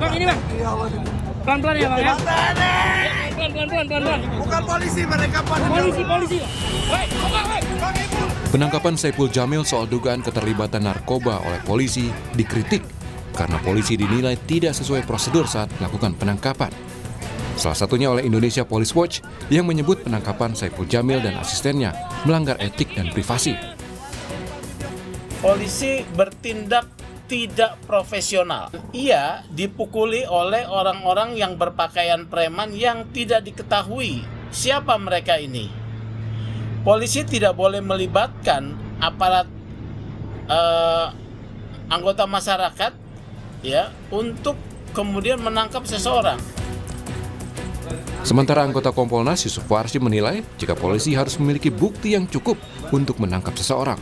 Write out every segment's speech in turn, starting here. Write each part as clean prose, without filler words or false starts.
Bang, ini bang. Pelan-pelan ya bang ya. Pelan-pelan. Bukan polisi, mereka pada Polisi. Baik. Penangkapan Saipul Jamil soal dugaan keterlibatan narkoba oleh polisi dikritik karena polisi dinilai tidak sesuai prosedur saat melakukan penangkapan. Salah satunya oleh Indonesia Police Watch yang menyebut penangkapan Saipul Jamil dan asistennya melanggar etik dan privasi. Polisi bertindak tidak profesional. Ia dipukuli oleh orang-orang yang berpakaian preman yang tidak diketahui siapa mereka ini. Polisi tidak boleh melibatkan aparat anggota masyarakat ya untuk kemudian menangkap seseorang. Sementara anggota Kompolnas Yusuf Warsi menilai jika polisi harus memiliki bukti yang cukup untuk menangkap seseorang.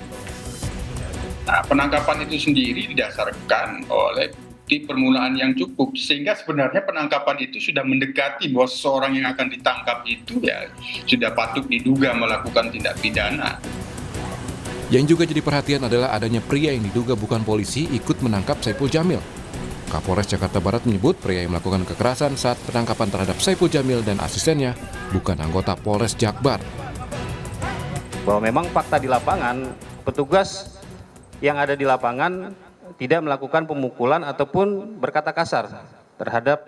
Nah, penangkapan itu sendiri didasarkan oleh bukti permulaan yang cukup, sehingga sebenarnya penangkapan itu sudah mendekati bahwa seseorang yang akan ditangkap itu ya sudah patut diduga melakukan tindak pidana. Yang juga jadi perhatian adalah adanya pria yang diduga bukan polisi ikut menangkap Saipul Jamil. Kapolres Jakarta Barat menyebut pria yang melakukan kekerasan saat penangkapan terhadap Saipul Jamil dan asistennya bukan anggota Polres Jakbar. Bahwa memang fakta di lapangan, petugas yang ada di lapangan tidak melakukan pemukulan ataupun berkata kasar terhadap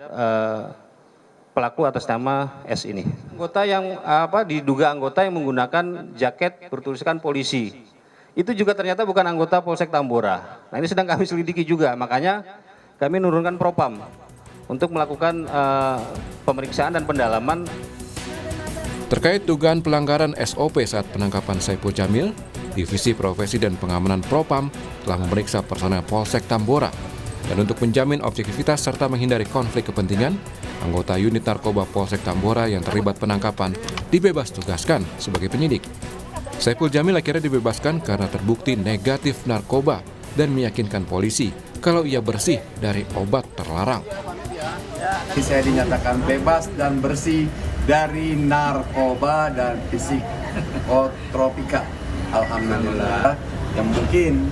pelaku atas nama S ini. Anggota yang diduga anggota yang menggunakan jaket bertuliskan polisi. Itu juga ternyata bukan anggota Polsek Tambora. Nah, ini sedang kami selidiki juga, makanya kami menurunkan Propam untuk melakukan pemeriksaan dan pendalaman. Terkait dugaan pelanggaran SOP saat penangkapan Saipul Jamil, Divisi Profesi dan Pengamanan Propam telah memeriksa personel Polsek Tambora. Dan untuk menjamin objektivitas serta menghindari konflik kepentingan, anggota unit narkoba Polsek Tambora yang terlibat penangkapan dibebas tugaskan sebagai penyidik. Saipul Jamil akhirnya dibebaskan karena terbukti negatif narkoba dan meyakinkan polisi kalau ia bersih dari obat terlarang. Saya dinyatakan bebas dan bersih dari narkoba dan psikotropika. Alhamdulillah. Yang mungkin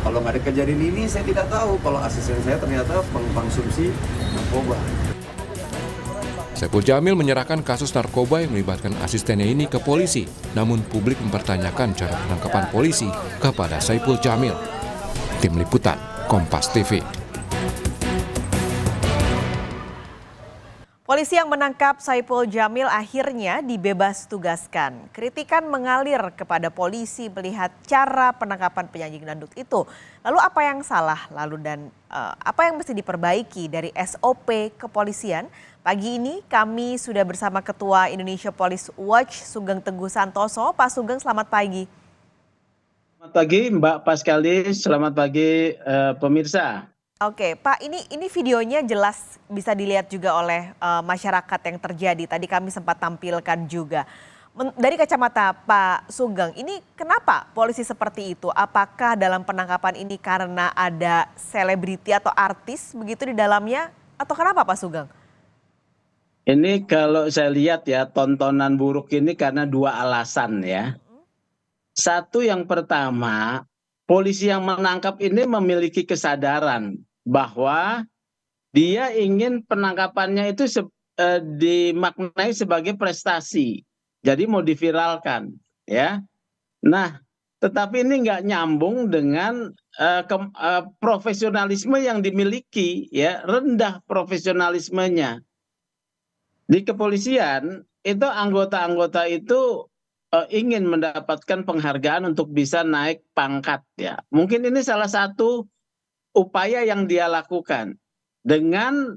kalau nggak ada kejadian ini saya tidak tahu kalau asisten saya ternyata mengkonsumsi narkoba. Saipul Jamil menyerahkan kasus narkoba yang melibatkan asistennya ini ke polisi, namun publik mempertanyakan cara penangkapan polisi kepada Saipul Jamil. Tim Liputan, Kompas TV. Polisi yang menangkap Saipul Jamil akhirnya dibebas tugaskan. Kritikan mengalir kepada polisi melihat cara penangkapan penyanyi dangdut itu. Lalu apa yang salah? Apa yang mesti diperbaiki dari SOP kepolisian? Pagi ini kami sudah bersama Ketua Indonesia Police Watch Sugeng Teguh Santoso. Pak Sugeng, selamat pagi. Selamat pagi Mbak Paskalis, selamat pagi pemirsa. Oke, Pak, ini videonya jelas bisa dilihat juga oleh masyarakat yang terjadi. Tadi kami sempat tampilkan juga. Dari kacamata Pak Sugeng, ini kenapa polisi seperti itu? Apakah dalam penangkapan ini karena ada selebriti atau artis begitu di dalamnya? Atau kenapa Pak Sugeng? Ini kalau saya lihat ya, tontonan buruk ini karena dua alasan ya. Satu, yang pertama, polisi yang menangkap ini memiliki kesadaran bahwa dia ingin penangkapannya itu dimaknai sebagai prestasi. Jadi mau diviralkan ya. Nah, tetapi ini nggak nyambung dengan profesionalisme yang dimiliki ya, rendah profesionalismenya. Di kepolisian itu anggota-anggota itu ingin mendapatkan penghargaan untuk bisa naik pangkat ya. Mungkin ini salah satu upaya yang dia lakukan dengan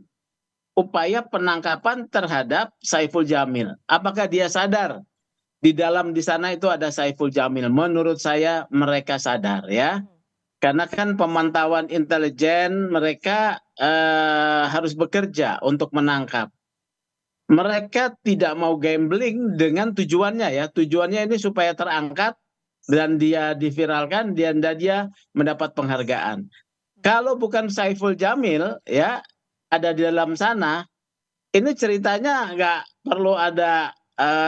upaya penangkapan terhadap Saiful Jamil. Apakah dia sadar di sana itu ada Saiful Jamil? Menurut saya mereka sadar ya. Karena kan pemantauan intelijen mereka harus bekerja untuk menangkap. Mereka tidak mau gambling dengan tujuannya ya. Tujuannya ini supaya terangkat dan dia diviralkan dan dia mendapat penghargaan. Kalau bukan Saiful Jamil ya ada di dalam sana, ini ceritanya nggak perlu ada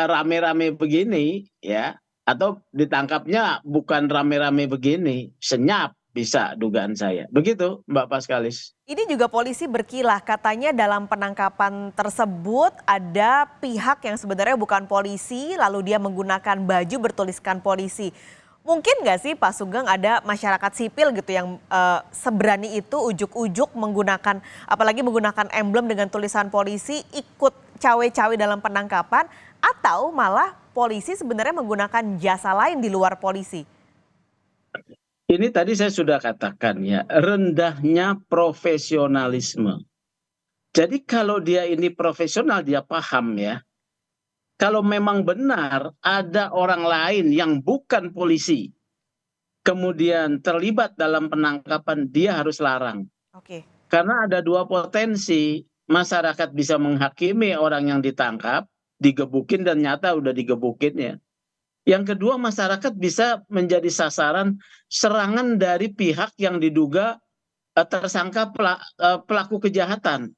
rame-rame begini ya, atau ditangkapnya bukan rame-rame begini, senyap bisa dugaan saya. Begitu Mbak Paskalis. Ini juga polisi berkilah katanya dalam penangkapan tersebut ada pihak yang sebenarnya bukan polisi lalu dia menggunakan baju bertuliskan polisi. Mungkin nggak sih Pak Sugeng ada masyarakat sipil gitu yang seberani itu ujuk-ujuk menggunakan apalagi menggunakan emblem dengan tulisan polisi ikut cawe-cawe dalam penangkapan atau malah polisi sebenarnya menggunakan jasa lain di luar polisi? Ini tadi saya sudah katakan ya, rendahnya profesionalisme. Jadi kalau dia ini profesional dia paham ya. Kalau memang benar ada orang lain yang bukan polisi, kemudian terlibat dalam penangkapan, dia harus larang. Oke. Karena ada dua potensi, masyarakat bisa menghakimi orang yang ditangkap, digebukin dan nyata udah digebukin ya. Yang kedua, masyarakat bisa menjadi sasaran serangan dari pihak yang diduga tersangka pelaku kejahatan.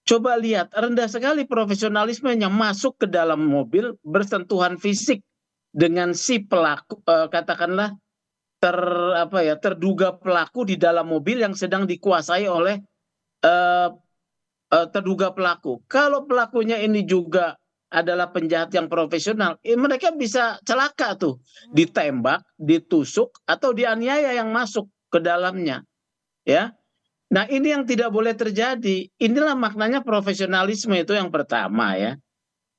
Coba lihat, rendah sekali profesionalismenya masuk ke dalam mobil bersentuhan fisik dengan si pelaku, katakanlah terduga pelaku di dalam mobil yang sedang dikuasai oleh terduga pelaku. Kalau pelakunya ini juga adalah penjahat yang profesional, mereka bisa celaka tuh, ditembak, ditusuk atau dianiaya yang masuk ke dalamnya, ya. Nah ini yang tidak boleh terjadi. Inilah maknanya profesionalisme itu yang pertama ya.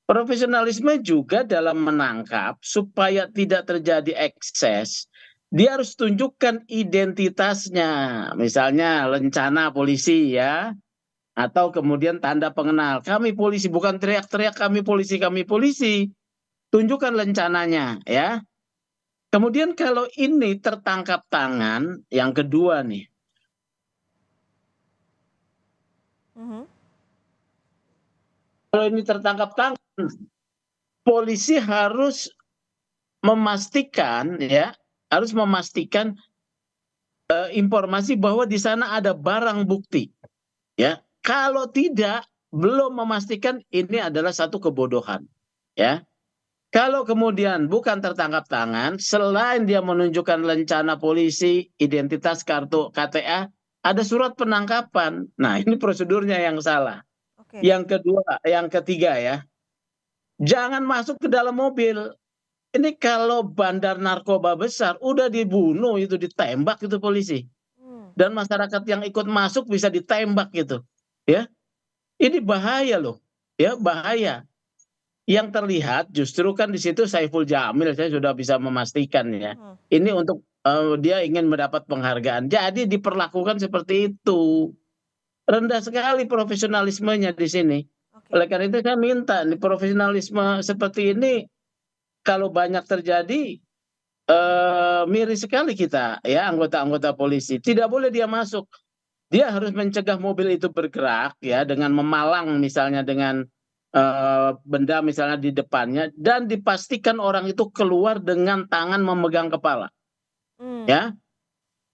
Profesionalisme juga dalam menangkap supaya tidak terjadi ekses. Dia harus tunjukkan identitasnya. Misalnya lencana polisi ya. Atau kemudian tanda pengenal. Kami polisi, bukan teriak-teriak kami polisi, kami polisi. Tunjukkan lencananya ya. Kemudian kalau ini tertangkap tangan, yang kedua nih. Kalau ini tertangkap tangan, polisi harus memastikan ya, harus memastikan informasi bahwa di sana ada barang bukti. Ya, kalau tidak belum memastikan ini adalah satu kebodohan. Ya, kalau kemudian bukan tertangkap tangan, selain dia menunjukkan lencana polisi, identitas kartu KTA, ada surat penangkapan. Nah, ini prosedurnya yang salah. Oke. Yang kedua, yang ketiga ya, jangan masuk ke dalam mobil. Ini kalau bandar narkoba besar, udah dibunuh itu, ditembak itu polisi. Dan masyarakat yang ikut masuk bisa ditembak gitu. Ya, ini bahaya loh. Ya, bahaya. Yang terlihat justru kan di situ Saiful Jamil, saya sudah bisa memastikan ya. Ini untuk dia ingin mendapat penghargaan. Jadi diperlakukan seperti itu. Rendah sekali profesionalismenya di sini. Oleh karena itu saya minta nih, profesionalisme seperti ini kalau banyak terjadi, miris sekali kita ya, anggota-anggota polisi. Tidak boleh dia masuk. Dia harus mencegah mobil itu bergerak ya, dengan memalang misalnya dengan benda misalnya di depannya, dan dipastikan orang itu keluar dengan tangan memegang kepala. Ya.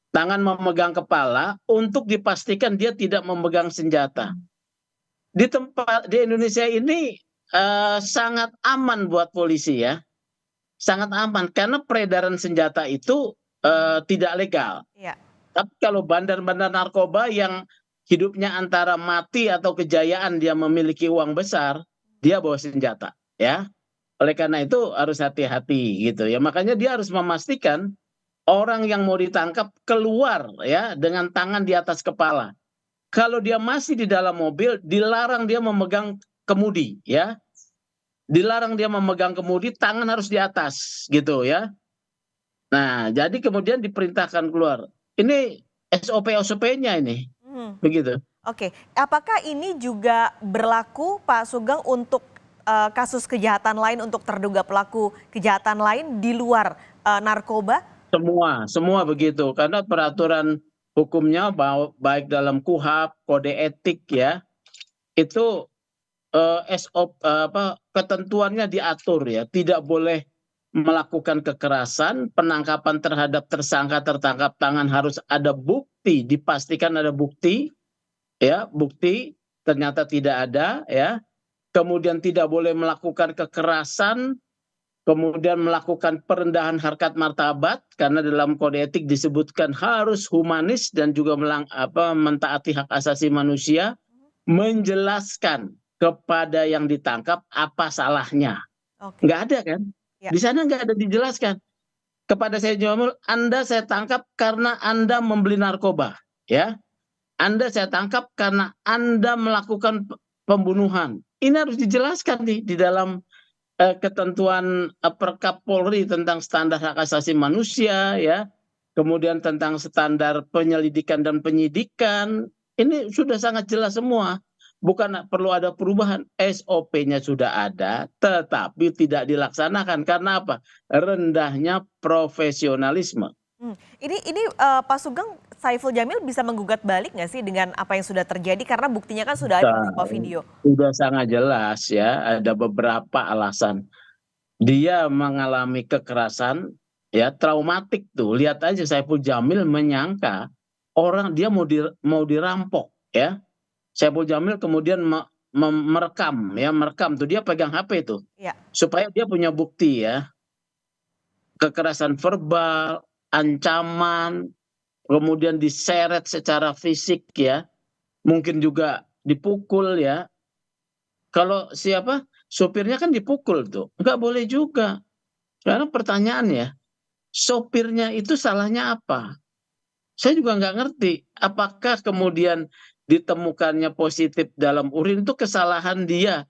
Tangan memegang kepala untuk dipastikan dia tidak memegang senjata. Di Indonesia ini sangat aman buat polisi ya. Sangat aman karena peredaran senjata itu tidak legal. Ya. Tapi kalau bandar-bandar narkoba yang hidupnya antara mati atau kejayaan, dia memiliki uang besar, dia bawa senjata ya. Oleh karena itu harus hati-hati gitu ya. Makanya dia harus memastikan orang yang mau ditangkap keluar ya dengan tangan di atas kepala. Kalau dia masih di dalam mobil, dilarang dia memegang kemudi ya. Dilarang dia memegang kemudi, tangan harus di atas gitu ya. Nah, jadi kemudian diperintahkan keluar. Ini SOP-nya ini. Begitu. Oke, apakah ini juga berlaku Pak Sugeng untuk kasus kejahatan lain, untuk terduga pelaku kejahatan lain di luar narkoba? Semua begitu, karena peraturan hukumnya baik dalam KUHP, kode etik ya, itu ketentuannya diatur ya, tidak boleh melakukan kekerasan, penangkapan terhadap tersangka tertangkap tangan harus ada bukti, dipastikan ada bukti, ya bukti ternyata tidak ada ya, kemudian tidak boleh melakukan kekerasan, kemudian melakukan perendahan harkat martabat karena dalam kode etik disebutkan harus humanis dan juga mentaati hak asasi manusia, menjelaskan kepada yang ditangkap apa salahnya. Oke. Nggak ada kan? Ya. Di sana nggak ada dijelaskan. Kepada saya Jamil, Anda saya tangkap karena Anda membeli narkoba, ya. Anda saya tangkap karena Anda melakukan pembunuhan. Ini harus dijelaskan nih di dalam ketentuan Perkap Polri tentang standar hak asasi manusia, ya. Kemudian tentang standar penyelidikan dan penyidikan. Ini sudah sangat jelas semua. Bukan perlu ada perubahan, SOP-nya sudah ada, tetapi tidak dilaksanakan. Karena apa? Rendahnya profesionalisme. Ini Pak Sugeng, Saiful Jamil bisa menggugat balik nggak sih dengan apa yang sudah terjadi? Karena buktinya kan sudah ada beberapa video. Sudah sangat jelas ya, ada beberapa alasan. Dia mengalami kekerasan, ya traumatik tuh. Lihat aja Saiful Jamil menyangka orang dia mau dirampok, ya. Saiful Jamil kemudian merekam tuh, dia pegang HP itu, Ya. supaya dia punya bukti ya, kekerasan verbal, ancaman, kemudian diseret secara fisik ya, mungkin juga dipukul ya. Kalau sopirnya kan dipukul tuh, nggak boleh juga. Sekarang pertanyaannya, sopirnya itu salahnya apa? Saya juga nggak ngerti, apakah kemudian ditemukannya positif dalam urin itu kesalahan dia.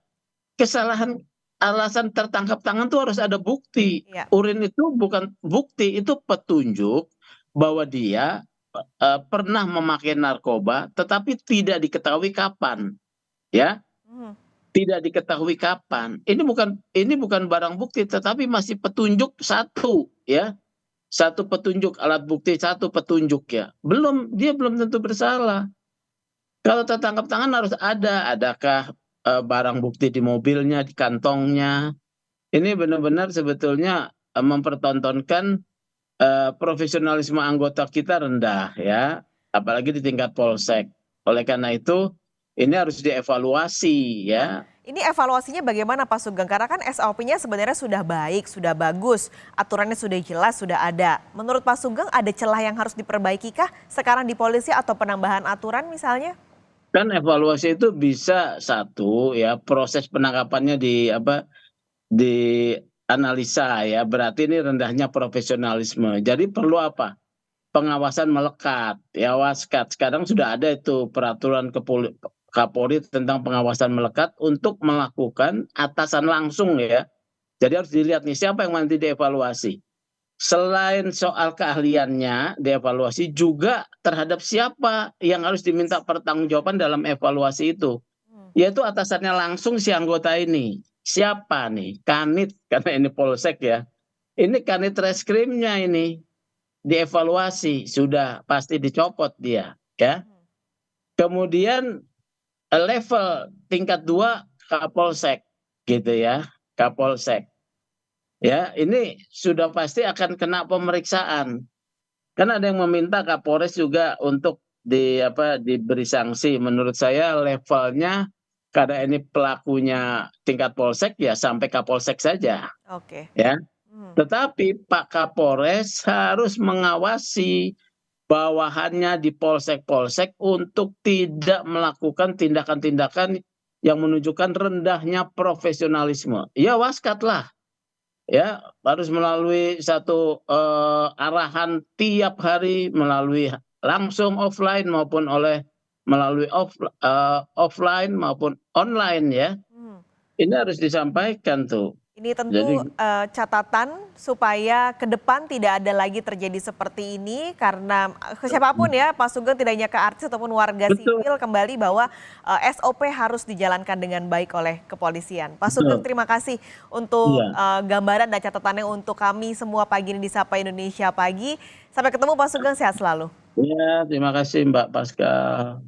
Kesalahan alasan tertangkap tangan itu harus ada bukti. Ya. Urin itu bukan bukti, itu petunjuk bahwa dia pernah memakai narkoba tetapi tidak diketahui kapan. Ya. Tidak diketahui kapan. Ini bukan barang bukti tetapi masih petunjuk satu, ya. Satu petunjuk, alat bukti satu petunjuk ya. Dia belum tentu bersalah. Kalau tertangkap tangan harus adakah barang bukti di mobilnya, di kantongnya. Ini benar-benar sebetulnya mempertontonkan profesionalisme anggota kita rendah ya, apalagi di tingkat polsek. Oleh karena itu ini harus dievaluasi ya. Ini evaluasinya bagaimana Pak Sugeng? Karena kan SOP-nya sebenarnya sudah baik, sudah bagus, aturannya sudah jelas, sudah ada. Menurut Pak Sugeng ada celah yang harus diperbaiki kah sekarang di polisi atau penambahan aturan misalnya? Kan evaluasi itu bisa satu ya, proses penangkapannya dianalisa ya, berarti ini rendahnya profesionalisme. Jadi perlu apa? Pengawasan melekat, ya waskat. Sekarang sudah ada itu peraturan Kapolri tentang pengawasan melekat untuk melakukan atasan langsung ya. Jadi harus dilihat nih siapa yang nanti dievaluasi. Selain soal keahliannya dievaluasi, juga terhadap siapa yang harus diminta pertanggungjawaban dalam evaluasi itu. Yaitu atasannya langsung si anggota ini. Siapa nih? Kanit, karena ini polsek ya. Ini kanit reskrimnya ini. Dievaluasi, sudah pasti dicopot dia. Ya. Kemudian level tingkat 2 Kapolsek gitu ya. Kapolsek. Ya, ini sudah pasti akan kena pemeriksaan. Kan ada yang meminta Kapolres juga untuk diberi sanksi. Menurut saya levelnya karena ini pelakunya tingkat polsek ya sampai Kapolsek saja. Oke. Ya. Tetapi Pak Kapolres harus mengawasi bawahannya di polsek-polsek untuk tidak melakukan tindakan-tindakan yang menunjukkan rendahnya profesionalisme. Ya waskat lah. Ya, harus melalui satu arahan tiap hari, melalui langsung offline maupun melalui offline maupun online ya. Ini harus disampaikan tuh. Ini tentu catatan supaya ke depan tidak ada lagi terjadi seperti ini karena siapapun ya Pak Sugeng, tidak hanya ke artis ataupun warga sipil, kembali bahwa SOP harus dijalankan dengan baik oleh kepolisian. Pak Sugeng, terima kasih untuk gambaran dan catatannya untuk kami semua pagi ini di Sapa Indonesia Pagi. Sampai ketemu Pak Sugeng, sehat selalu. Ya, terima kasih Mbak Pascal.